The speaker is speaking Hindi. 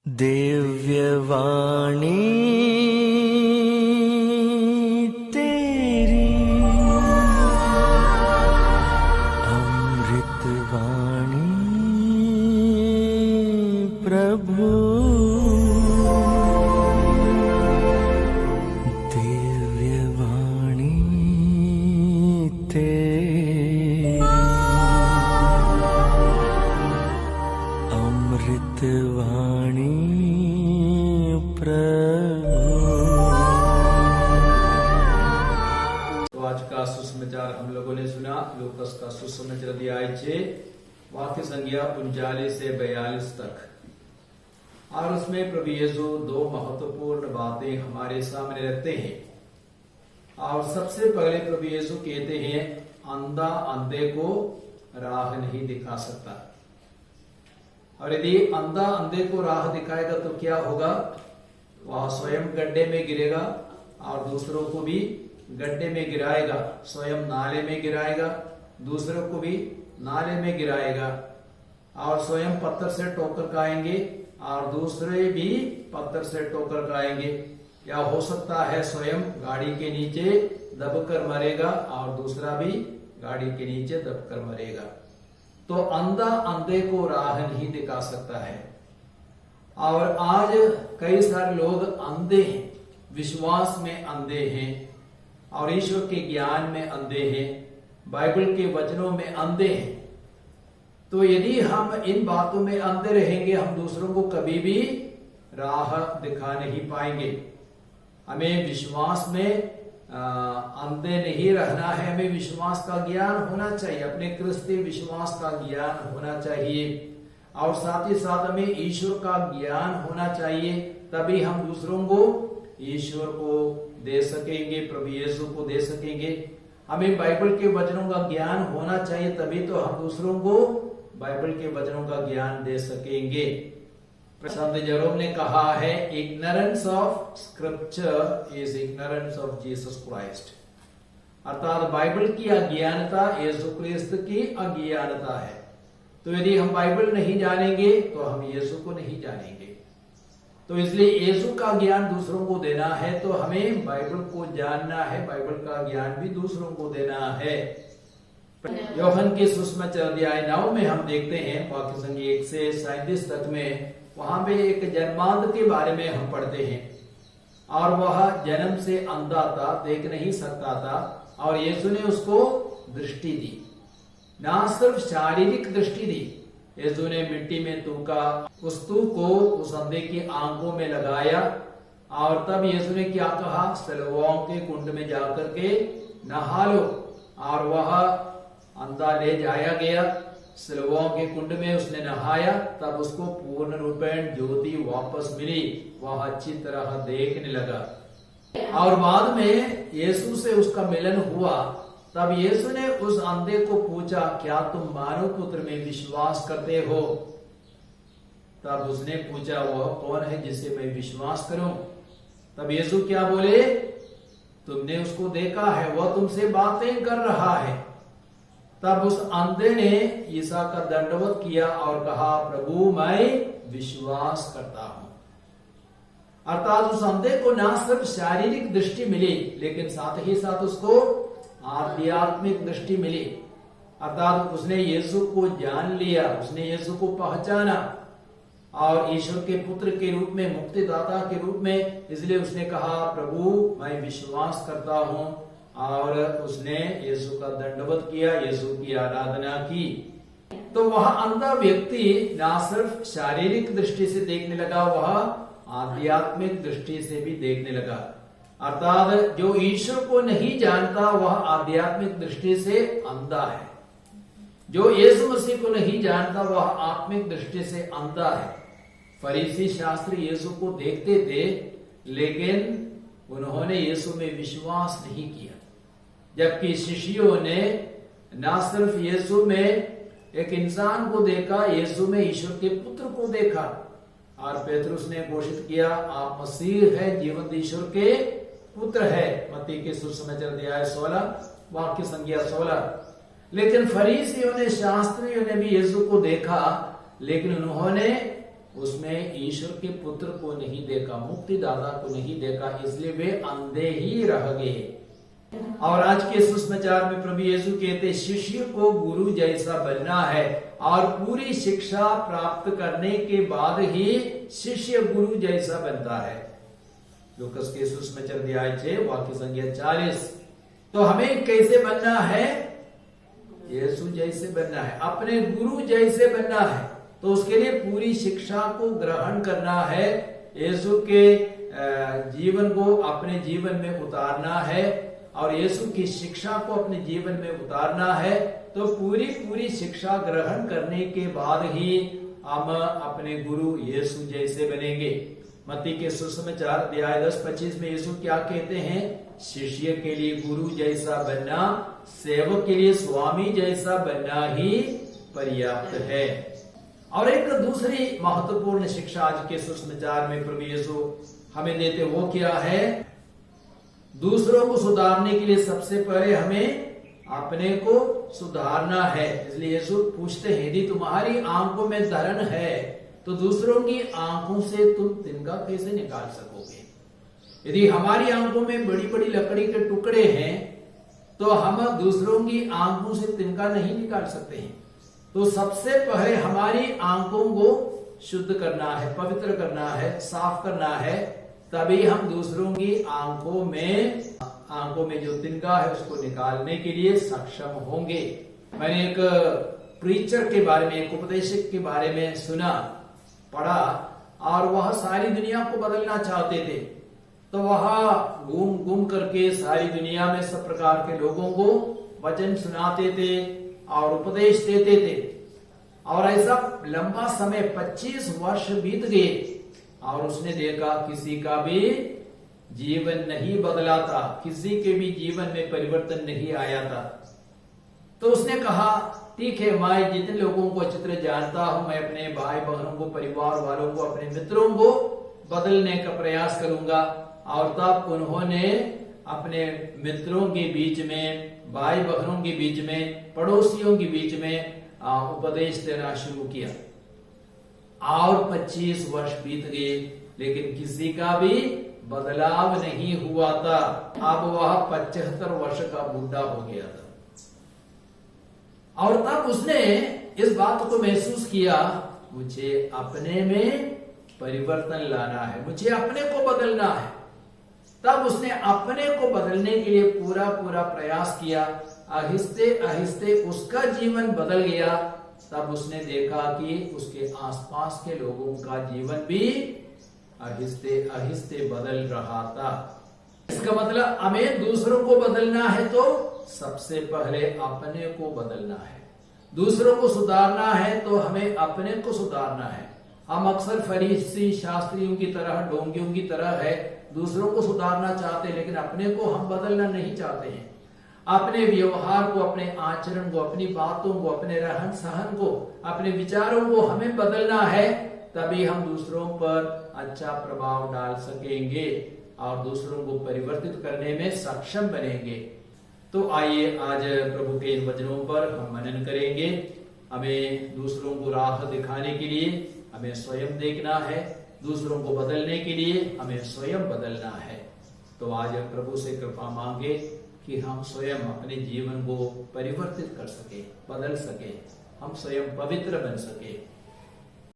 दिव्यवाणी तेरी अमृतवाणी प्रभु दिव्यवाणी तेरी अमृतवाणी तो आज का सुसमाचार हम लोगों ने सुना। लूकास का सुसमाचार अध्याय 6 वाक्य संख्या 39 से 42 तक, और उसमें प्रभु यीशु दो महत्वपूर्ण बातें हमारे सामने रखते हैं। और सबसे पहले प्रभु यीशु कहते हैं, अंधा अंधे को राह नहीं दिखा सकता। और यदि अंधा अंधे को राह दिखाएगा तो क्या होगा? वह स्वयं गड्ढे में गिरेगा और दूसरों को भी गड्ढे में गिराएगा, स्वयं नाले में गिराएगा, दूसरों को भी नाले में गिराएगा, और स्वयं पत्थर से ठोकर खाएंगे और दूसरे भी पत्थर से ठोकर खाएंगे। या हो सकता है स्वयं गाड़ी के नीचे दबकर मरेगा और दूसरा भी गाड़ी के नीचे दबकर मरेगा। तो अंधा अंधे को राह नहीं दिखा सकता है। और आज कई सारे लोग अंधे हैं, विश्वास में अंधे हैं, और ईश्वर के ज्ञान में अंधे हैं, बाइबल के वचनों में अंधे हैं। तो यदि हम इन बातों में अंधे रहेंगे, हम दूसरों को कभी भी राह दिखा नहीं पाएंगे। हमें विश्वास में अंधे नहीं रहना है। हमें विश्वास का ज्ञान होना चाहिए, अपने क्रिस्तीय विश्वास का ज्ञान होना चाहिए, और साथ ही साथ हमें ईश्वर का ज्ञान होना चाहिए। तभी हम दूसरों को ईश्वर को दे सकेंगे, प्रभु यीशु को दे सकेंगे। हमें बाइबल के वचनों का ज्ञान होना चाहिए, तभी तो हम दूसरों को बाइबल के वचनों का ज्ञान दे सकेंगे। संत जेरोम ने कहा है, ignorance of scripture is ignorance of Jesus Christ. अर्थात बाइबल की अज्ञानता यीशु क्रिस्त की अज्ञानता है। तो यदि हम बाइबल नहीं जानेंगे तो हम यीशु को नहीं जानेंगे। तो इसलिए यीशु का ज्ञान दूसरों को देना है, तो हमें बाइबल को जानना है, बाइबल का ज्ञान भी दूसरों को देना है। यूहन्ना के सुसमाचार अध्याय 9 में हम देखते हैं, वाक्य संख्या 1 से 37 तक में, वहां पे एक जन्मांध के बारे में हम पढ़ते हैं। और वह जन्म से अंधा था, देख नहीं सकता था, और यीशु ने उसको दृष्टि दी। ना सिर्फ शारीरिक दृष्टि दी, यीशु ने मिट्टी में थूका, उस थूक को उस अंधे की आंखों में लगाया, और तब यीशु ने क्या कहा? सिलोआम के कुंड में जाकर के नहा लो। और वह अंधा ले जाया गया, सिलोआम के कुंड में उसने नहाया, तब उसको पूर्ण रूपेण ज्योति वापस मिली, वह अच्छी तरह देखने लगा। और बाद में यीशु से उसका मिलन हुआ। तब यीशु ने उस अंधे को पूछा, क्या तुम मानव पुत्र में विश्वास करते हो? तब उसने पूछा, वह कौन है जिसे मैं विश्वास करूं? तब यीशु क्या बोले? तुमने उसको देखा है, वह तुमसे बातें कर रहा है। तब उस अंधे ने ईसा का दंडवत किया और कहा, प्रभु मैं विश्वास करता हूं। अर्थात उस अंधे को न सिर्फ शारीरिक दृष्टि मिली, लेकिन साथ ही साथ उसको आध्यात्मिक दृष्टि मिली। अर्थात उसने यीशु को जान लिया, उसने यीशु को पहचाना, और ईश्वर के पुत्र के रूप में, मुक्तिदाता के रूप में। इसलिए उसने कहा, प्रभु मैं विश्वास करता हूं, और उसने यीशु का दंडवत किया, यीशु की आराधना की। तो वह अंधा व्यक्ति ना सिर्फ शारीरिक दृष्टि से देखने लगा, वह आध्यात्मिक दृष्टि से भी देखने लगा। अर्थात जो ईश्वर को नहीं जानता वह आध्यात्मिक दृष्टि से अंधा है। जो यीशु मसीह को नहीं जानता वह आत्मिक दृष्टि से अंधा है। फरीसी शास्त्री यीशु को देखते थे, लेकिन उन्होंने यीशु में विश्वास नहीं किया। जबकि शिष्यों ने न सिर्फ यीशु में एक इंसान को देखा, यीशु में ईश्वर के पुत्र को देखा। और पेतरुस ने घोषित किया, आप मसीह है, जीवंत ईश्वर के पुत्र है। मत्ती के सुसमाचार अध्याय 16 वाक्य संख्या 16। लेकिन फरीसियों ने, शास्त्रियों ने भी यीशु को देखा, लेकिन उन्होंने उसमें ईश्वर के पुत्र को नहीं देखा, मुक्तिदाता को नहीं देखा, इसलिए वे अंधे ही रह गए। और आज के सुसमाचार में प्रभु यीशु कहते शिष्य को गुरु जैसा बनना है और पूरी शिक्षा प्राप्त करने के बाद ही शिष्य गुरु जैसा बनता है। लूकस के सुसमाचार अध्याय 6 वाक्य संख्या 40। तो हमें कैसे बनना है? यीशु जैसे बनना है, अपने गुरु जैसे बनना है। तो उसके लिए पूरी शिक्षा को ग्रहण करना है, यीशु के जीवन को अपने जीवन में उतारना है और यीशु की शिक्षा को अपने जीवन में उतारना है। तो पूरी शिक्षा ग्रहण करने के बाद ही हम अपने गुरु यीशु जैसे बनेंगे। मत्ती के सुसमाचार अध्याय 10-25 में यीशु क्या कहते हैं? शिष्य के लिए गुरु जैसा बनना, सेवक के लिए स्वामी जैसा बनना ही पर्याप्त है। और एक दूसरी महत्वपूर्ण शिक्षा आज के सुसमाचार में प्रभु यीशु हमें देते, वो क्या है? दूसरों को सुधारने के लिए सबसे पहले हमें अपने को सुधारना है। इसलिए यीशु पूछते हैं, यदि तुम्हारी आंखों में धरन है तो दूसरों की आंखों से तुम तिनका कैसे निकाल सकोगे? यदि हमारी आंखों में बड़ी बड़ी लकड़ी के टुकड़े हैं तो हम दूसरों की आंखों से तिनका नहीं निकाल सकते हैं। तो सबसे पहले हमारी आंखों को शुद्ध करना है, पवित्र करना है, साफ करना है, तभी हम दूसरों की आंखों में जो तिनका है उसको निकालने के लिए सक्षम होंगे। मैंने एक प्रीचर के बारे में, एक उपदेशक के बारे में सुना, पढ़ा, और वह सारी दुनिया को बदलना चाहते थे। तो वह घूम करके सारी दुनिया में सब प्रकार के लोगों को वचन सुनाते थे और उपदेश देते थे। और ऐसा लंबा समय 25 वर्ष बीत गए और उसने देखा किसी का भी जीवन नहीं बदला था, किसी के भी जीवन में परिवर्तन नहीं आया था। तो उसने कहा, ठीक है, मैं जितने लोगों को अच्छी तरह जानता हूं, मैं अपने भाई बहनों को, परिवार वालों को, अपने मित्रों को बदलने का प्रयास करूंगा। और तब उन्होंने अपने मित्रों के बीच में, भाई बहनों के बीच में, पड़ोसियों के बीच में उपदेश देना शुरू किया। और 25 वर्ष बीत गए लेकिन किसी का भी बदलाव नहीं हुआ था। अब वह 75 वर्ष का बूढ़ा हो गया था। और तब उसने इस बात को महसूस किया, मुझे अपने में परिवर्तन लाना है, मुझे अपने को बदलना है। तब उसने अपने को बदलने के लिए पूरा प्रयास किया। आहिस्ते आहिस्ते उसका जीवन बदल गया। तब उसने देखा कि उसके आसपास के लोगों का जीवन भी आहिस्ते आहिस्ते बदल रहा था। इसका मतलब हमें दूसरों को बदलना है तो सबसे पहले अपने को बदलना है। दूसरों को सुधारना है तो हमें अपने को सुधारना है। हम अक्सर फरीसी शास्त्रियों की तरह, ढोंगियों की तरह है, दूसरों को सुधारना चाहते हैं लेकिन अपने को हम बदलना नहीं चाहते हैं। अपने व्यवहार को, अपने आचरण को, अपनी बातों को, अपने रहन सहन को, अपने विचारों को हमें बदलना है, तभी हम दूसरों पर अच्छा प्रभाव डाल सकेंगे और दूसरों को परिवर्तित करने में सक्षम बनेंगे। तो आइए आज प्रभु के इन वचनों पर हम मनन करेंगे। हमें दूसरों को राह दिखाने के लिए हमें स्वयं देखना है, दूसरों को बदलने के लिए हमें स्वयं बदलना है। तो आज प्रभु से कृपा मांगे कि हम स्वयं अपने जीवन को परिवर्तित कर सके, बदल सके, हम स्वयं पवित्र बन सके।